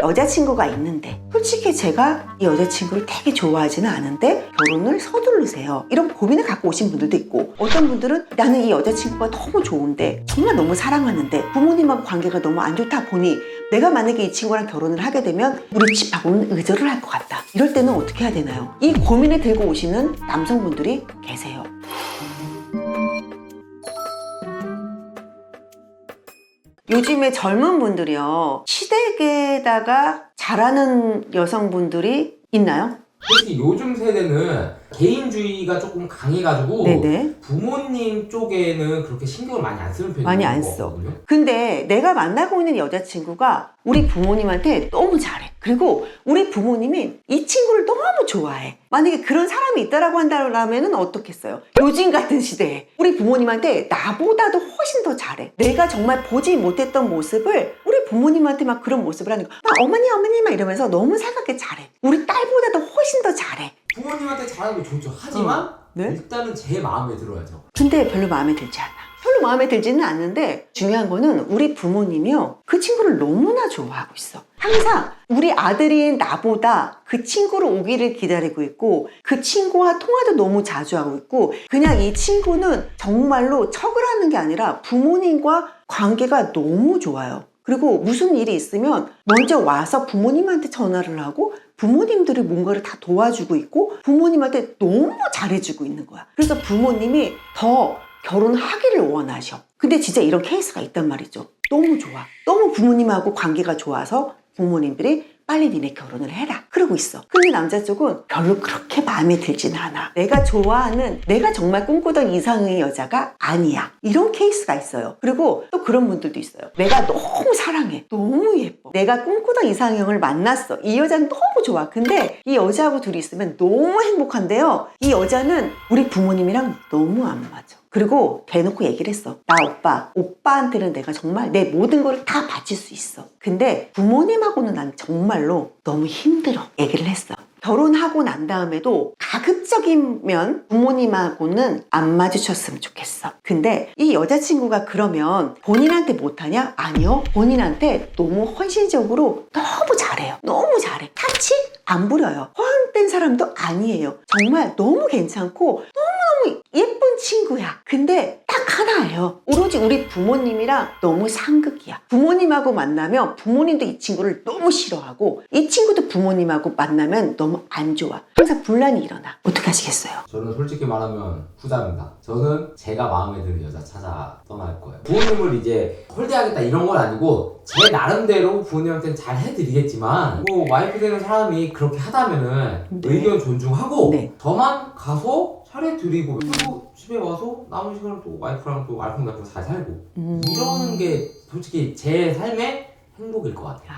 여자친구가 있는데 솔직히 제가 이 여자친구를 되게 좋아하지는 않은데 결혼을 서두르세요. 이런 고민을 갖고 오신 분들도 있고, 어떤 분들은 나는 이 여자친구가 너무 좋은데 정말 너무 사랑하는데 부모님하고 관계가 너무 안 좋다 보니 내가 만약에 이 친구랑 결혼을 하게 되면 우리 집하고는 의절을 할 것 같다. 이럴 때는 어떻게 해야 되나요? 이 고민을 들고 오시는 남성분들이 계세요. 요즘에 젊은 분들이요, 시댁에다가 잘하는 여성분들이 있나요? 특히 요즘 세대는 개인주의가 조금 강해가지고 네네. 부모님 쪽에는 그렇게 신경을 많이 안 쓰는 편이에요. 많이 안 써. 근데 내가 만나고 있는 여자친구가 우리 부모님한테 너무 잘해. 그리고 우리 부모님이 이 친구를 너무 좋아해. 만약에 그런 사람이 있다라고 한다면 어떻겠어요? 요즘 같은 시대에 우리 부모님한테 나보다도 훨씬 더 잘해. 내가 정말 보지 못했던 모습을 우리 부모님한테 막 그런 모습을 하는 거. 막 어머니 막 이러면서 너무 살갑게 잘해. 우리 딸보다도 훨씬 더 잘해. 부모님한테 잘하는 게 좋죠. 하지만 네? 일단은 제 마음에 들어야죠. 근데 별로 마음에 들지 않아. 별로 마음에 들지는 않는데 중요한 거는 우리 부모님이요, 그 친구를 너무나 좋아하고 있어. 항상 우리 아들인 나보다 그 친구를 오기를 기다리고 있고, 그 친구와 통화도 너무 자주 하고 있고, 그냥 이 친구는 정말로 척을 하는 게 아니라 부모님과 관계가 너무 좋아요. 그리고 무슨 일이 있으면 먼저 와서 부모님한테 전화를 하고 부모님들이 뭔가를 다 도와주고 있고 부모님한테 너무 잘해주고 있는 거야. 그래서 부모님이 더 결혼하기를 원하셔. 근데 진짜 이런 케이스가 있단 말이죠. 너무 좋아. 너무 부모님하고 관계가 좋아서 부모님들이 빨리 니네 결혼을 해라 그러고 있어. 근데 남자 쪽은 별로 그렇게 마음에 들진 않아. 내가 좋아하는, 내가 정말 꿈꾸던 이상의 여자가 아니야. 이런 케이스가 있어요. 그리고 또 그런 분들도 있어요. 내가 너무 사랑해. 너무 예뻐. 내가 꿈꾸던 이상형을 만났어. 이 여자는 너무 좋아. 근데 이 여자하고 둘이 있으면 너무 행복한데요, 이 여자는 우리 부모님이랑 너무 안 맞아. 그리고 대놓고 얘기를 했어. 나 오빠한테는 내가 정말 내 모든 걸 다 바칠 수 있어. 근데 부모님하고는 난 정말로 너무 힘들어. 얘기를 했어. 결혼하고 난 다음에도 가급적이면 부모님하고는 안 마주쳤으면 좋겠어. 근데 이 여자친구가 그러면 본인한테 못하냐? 아니요. 본인한테 너무 헌신적으로 너무 잘해요. 너무 잘해. 타치? 안 부려요. 허황된 사람도 아니에요. 정말 너무 괜찮고 너무너무 예쁜 친구야. 근데 딱 하나예요. 오로지 우리 부모님이랑 너무 상극이야. 부모님하고 만나면 부모님도 이 친구를 너무 싫어하고 이 친구도 부모님하고 만나면 너무 안 좋아. 항상 분란이 일어나. 어떻게 하시겠어요? 저는 솔직히 말하면 후자입니다. 저는 제가 마음에 드는 여자 찾아 떠날 거예요. 부모님을 이제 홀대하겠다 이런 건 아니고 제 나름대로 부모님한테는 잘 해드리겠지만 뭐 와이프 되는 사람이 그렇게 하다면은 네. 의견 존중하고 네. 저만 가서 차려드리고 그리고 집에 와서 남은 시간을 또 와이프랑 또 알콩달콩 잘 살고 이러는 게 솔직히 제 삶의 행복일 것 같아요.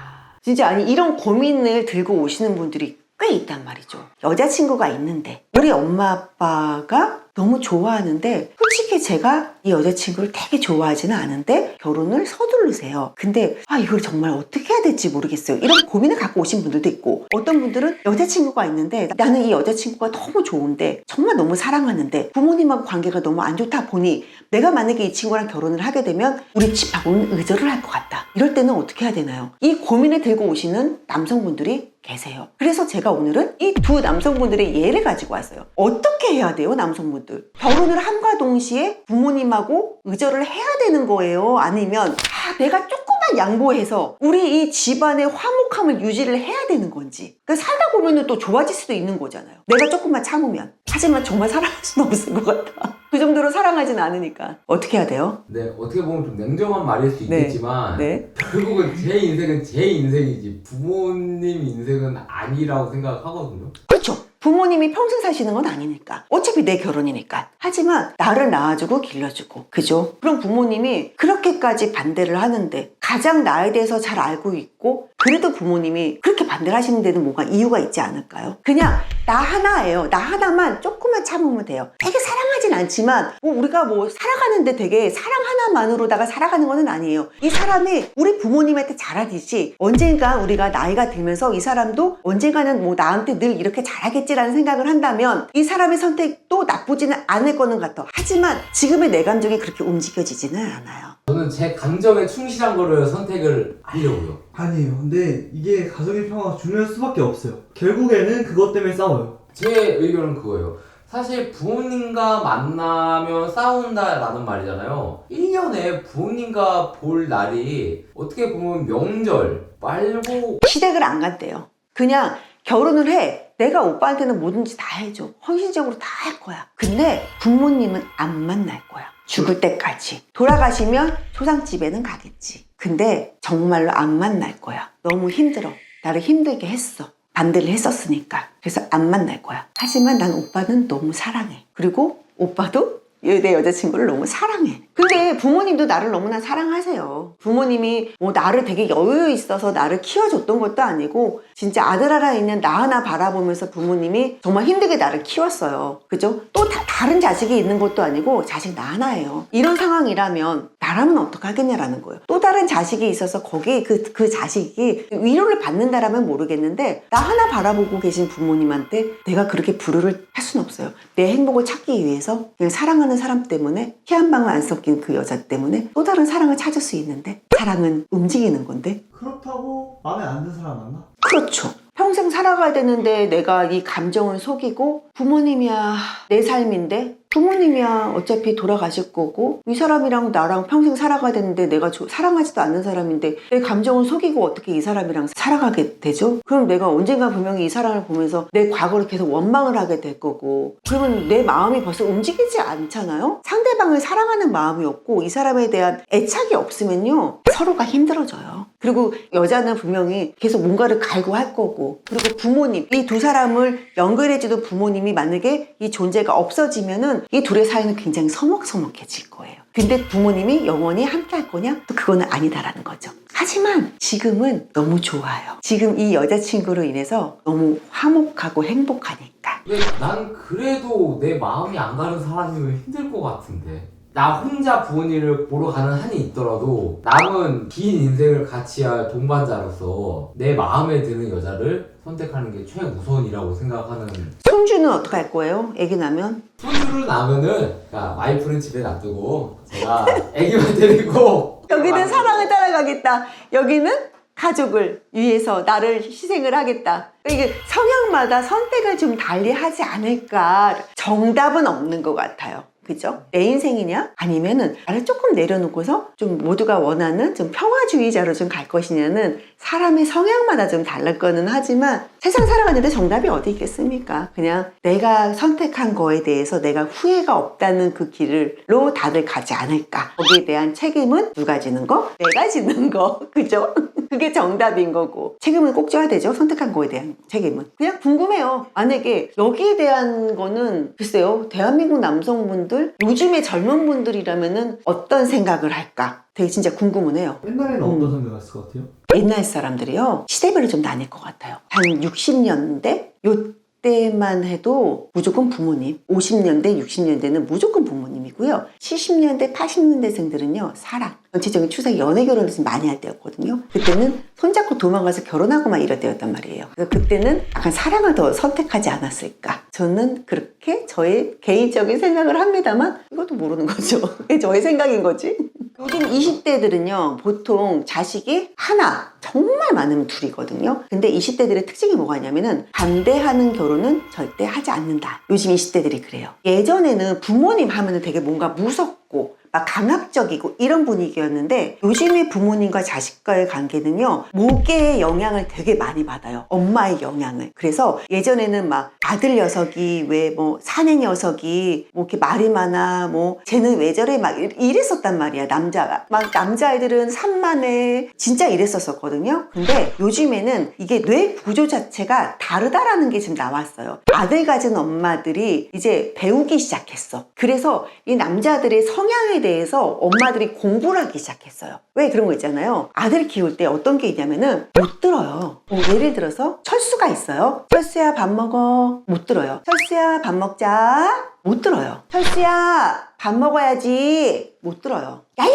진짜 아니, 이런 고민을 들고 오시는 분들이 꽤 있단 말이죠. 여자친구가 있는데 우리 엄마 아빠가 너무 좋아하는데 솔직히 제가 이 여자친구를 되게 좋아하지는 않은데 결혼을 서두르세요. 근데 이걸 정말 어떻게 해야 될지 모르겠어요. 이런 고민을 갖고 오신 분들도 있고, 어떤 분들은 여자친구가 있는데 나는 이 여자친구가 너무 좋은데 정말 너무 사랑하는데 부모님하고 관계가 너무 안 좋다 보니 내가 만약에 이 친구랑 결혼을 하게 되면 우리 집하고는 의절을 할 것 같다. 이럴 때는 어떻게 해야 되나요? 이 고민을 들고 오시는 남성분들이 계세요. 그래서 제가 오늘은 이 두 남성분들의 예를 가지고 왔어요. 어떻게 해야 돼요, 남성분들? 결혼을 함과 동시에 부모님하고 의절을 해야 되는 거예요? 아니면 내가 조금만 양보해서 우리 이 집안의 화목함을 유지를 해야 되는 건지. 그러니까 살다 보면 또 좋아질 수도 있는 거잖아요. 내가 조금만 참으면. 하지만 정말 사랑할 수는 없을 것 같아. 그 정도로 사랑하진 않으니까. 어떻게 해야 돼요? 네, 어떻게 보면 좀 냉정한 말일 수 있겠지만 네. 결국은 제 인생은 제 인생이지 부모님 인생은 아니라고 생각하거든요. 그렇죠. 부모님이 평생 사시는 건 아니니까. 어차피 내 결혼이니까. 하지만 나를 낳아주고 길러주고. 그죠? 그럼 부모님이 그렇게까지 반대를 하는데 가장 나에 대해서 잘 알고 있고 그래도 부모님이 그렇게 반대를 하시는 데는 뭐가 이유가 있지 않을까요? 그냥 나 하나예요. 나 하나만 조금만 참으면 돼요. 되게 사랑하진 않지만 우리가 살아가는데 되게 사랑 하나만으로다가 살아가는 건 아니에요. 이 사람이 우리 부모님한테 잘하듯이 언젠가 우리가 나이가 들면서 이 사람도 언젠가는 나한테 늘 이렇게 잘하겠지라는 생각을 한다면 이 사람의 선택도 나쁘지는 않을 거는 같아. 하지만 지금의 내 감정이 그렇게 움직여지지는 않아요. 저는 제 감정에 충실한 거를 선택을 하려고요. 아니에요. 근데 이게 가정의 평화가 중요할 수밖에 없어요. 결국에는 그것 때문에 싸워요. 제 의견은 그거예요. 사실 부모님과 만나면 싸운다라는 말이잖아요. 1년에 부모님과 볼 날이 어떻게 보면 명절 말고 시댁을 안 간대요. 그냥 결혼을 해. 내가 오빠한테는 뭐든지 다 해줘. 헌신적으로 다 할 거야. 근데 부모님은 안 만날 거야. 죽을 때까지. 돌아가시면 초상집에는 가겠지. 근데 정말로 안 만날 거야. 너무 힘들어. 나를 힘들게 했어. 반대를 했었으니까. 그래서 안 만날 거야. 하지만 난 오빠는 너무 사랑해. 그리고 오빠도 내 여자친구를 너무 사랑해. 근데 부모님도 나를 너무나 사랑하세요. 부모님이 뭐 나를 되게 여유 있어서 나를 키워줬던 것도 아니고 진짜 아들 하나 있는 나 하나 바라보면서 부모님이 정말 힘들게 나를 키웠어요. 그죠? 또 다른 자식이 있는 것도 아니고 자식 나 하나예요. 이런 상황이라면 나라면 어떡하겠냐라는 거예요. 또 다른 자식이 있어서 거기 그 자식이 위로를 받는다라면 모르겠는데 나 하나 바라보고 계신 부모님한테 내가 그렇게 불효를 할 수는 없어요. 내 행복을 찾기 위해서 그냥 사랑하는 사람 때문에 피 한 방울 안 섞인 그 여자 때문에 또 다른 사랑을 찾을 수 있는데 사랑은 움직이는 건데 그렇다고 마음에 안 드는 사람 만나? 그렇죠. 평생 살아가야 되는데 내가 이 감정을 속이고 부모님이야 내 삶인데 부모님이야 어차피 돌아가실 거고 이 사람이랑 나랑 평생 살아가야 되는데 내가 사랑하지도 않는 사람인데 내 감정을 속이고 어떻게 이 사람이랑 살아가게 되죠? 그럼 내가 언젠가 분명히 이 사람을 보면서 내 과거를 계속 원망을 하게 될 거고 그러면 내 마음이 벌써 움직이지 않잖아요? 상대방을 사랑하는 마음이 없고 이 사람에 대한 애착이 없으면요 서로가 힘들어져요. 그리고 여자는 분명히 계속 뭔가를 갈고 할 거고 그리고 부모님 이 두 사람을 연결해주던 부모님이 만약에 이 존재가 없어지면은 이 둘의 사이는 굉장히 서먹서먹해질 거예요. 근데 부모님이 영원히 함께 할 거냐? 또 그거는 아니다라는 거죠. 하지만 지금은 너무 좋아요. 지금 이 여자친구로 인해서 너무 화목하고 행복하니까. 근데 난 그래도 내 마음이 안 가는 사람이면 힘들 것 같은데 나 혼자 부모님을 보러 가는 한이 있더라도 남은 긴 인생을 같이 할 동반자로서 내 마음에 드는 여자를 선택하는 게 최우선이라고 생각하는. 손주는 어떻게 할 거예요? 애기 나면? 손주를 낳으면은 그러니까 와이프는 집에 놔두고 제가 애기만 데리고 여기는 사랑을 따라가겠다. 여기는 가족을 위해서 나를 희생을 하겠다. 이게 성향마다 선택을 좀 달리 하지 않을까. 정답은 없는 것 같아요. 그죠? 내 인생이냐? 아니면은 나를 조금 내려놓고서 좀 모두가 원하는 좀 평화주의자로 좀 갈 것이냐는 사람의 성향마다 좀 다를 거는 하지만 세상 살아가는데 정답이 어디 있겠습니까? 그냥 내가 선택한 거에 대해서 내가 후회가 없다는 그 길로 다들 가지 않을까? 거기에 대한 책임은 누가 지는 거? 내가 지는 거. 그죠? 그게 정답인 거고 책임은 꼭 져야 되죠. 선택한 거에 대한 책임은. 그냥 궁금해요. 만약에 여기에 대한 거는 글쎄요. 대한민국 남성분들 요즘의 젊은 분들이라면은 어떤 생각을 할까? 되게 진짜 궁금은 해요. 옛날에는 어떤 생각했을 것 같아요? 옛날 사람들이요. 시대별로 좀 나뉠 것 같아요. 한 60년대? 요때만 해도 무조건 부모님. 50년대, 60년대는 무조건 부모님이고요. 70년대, 80년대생들은요. 사랑. 전체적인 추석 연애 결혼을 좀 많이 할 때였거든요. 그때는 손잡고 도망가서 결혼하고 막 이럴 때였단 말이에요. 그래서 그때는 약간 사랑을 더 선택하지 않았을까. 저는 그렇게 저의 개인적인 생각을 합니다만 이것도 모르는 거죠. 그게 저의 생각인 거지. 요즘 20대들은요 보통 자식이 하나 정말 많으면 둘이거든요. 근데 20대들의 특징이 뭐가 있냐면은 반대하는 결혼은 절대 하지 않는다. 요즘 20대들이 그래요. 예전에는 부모님 하면은 되게 뭔가 무섭고 막 강압적이고 이런 분위기였는데 요즘의 부모님과 자식과의 관계는요 모계의 영향을 되게 많이 받아요. 엄마의 영향을. 그래서 예전에는 막 아들 녀석이 왜 뭐 사내 녀석이 뭐 이렇게 말이 많아 뭐 쟤는 왜 저래 막 이랬었단 말이야. 남자가 막 남자애들은 산만해 진짜 이랬었거든요. 근데 요즘에는 이게 뇌 구조 자체가 다르다라는 게 지금 나왔어요. 아들 가진 엄마들이 이제 배우기 시작했어. 그래서 이 남자들의 성향에 대해서 엄마들이 공부를 하기 시작했어요. 왜 그런 거 있잖아요. 아들 키울 때 어떤 게 있냐면은 못 들어요. 예를 들어서 철수가 있어요. 철수야 밥 먹어. 못 들어요. 철수야 밥 먹자. 못 들어요. 철수야 밥 먹어야지. 못 들어요. 야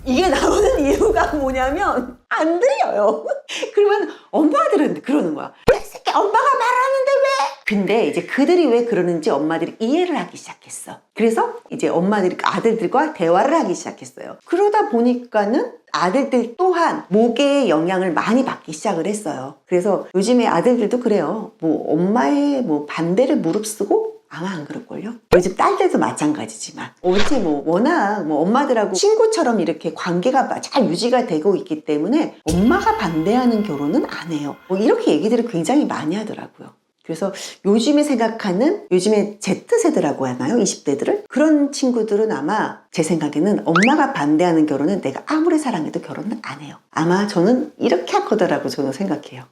이게 나오는 이유가 뭐냐면 안 들려요. 그러면 엄마들은 그러는 거야. 야 새끼 엄마가 말하는데 왜 근데 이제 그들이 왜 그러는지 엄마들이 이해를 하기 시작했어. 그래서 이제 엄마들이 아들들과 대화를 하기 시작했어요. 그러다 보니까는 아들들 또한 모계의 영향을 많이 받기 시작을 했어요. 그래서 요즘에 아들들도 그래요. 뭐 엄마의 뭐 반대를 무릅쓰고 아마 안 그럴걸요? 요즘 딸들도 마찬가지지만 어째 뭐 워낙 뭐 엄마들하고 친구처럼 이렇게 관계가 잘 유지가 되고 있기 때문에 엄마가 반대하는 결혼은 안 해요. 뭐 이렇게 얘기들을 굉장히 많이 하더라고요. 그래서 요즘에 생각하는 요즘에 Z세대라고 하나요? 20대들을? 그런 친구들은 아마 제 생각에는 엄마가 반대하는 결혼은 내가 아무리 사랑해도 결혼은 안 해요. 아마 저는 이렇게 할 거다라고 저는 생각해요.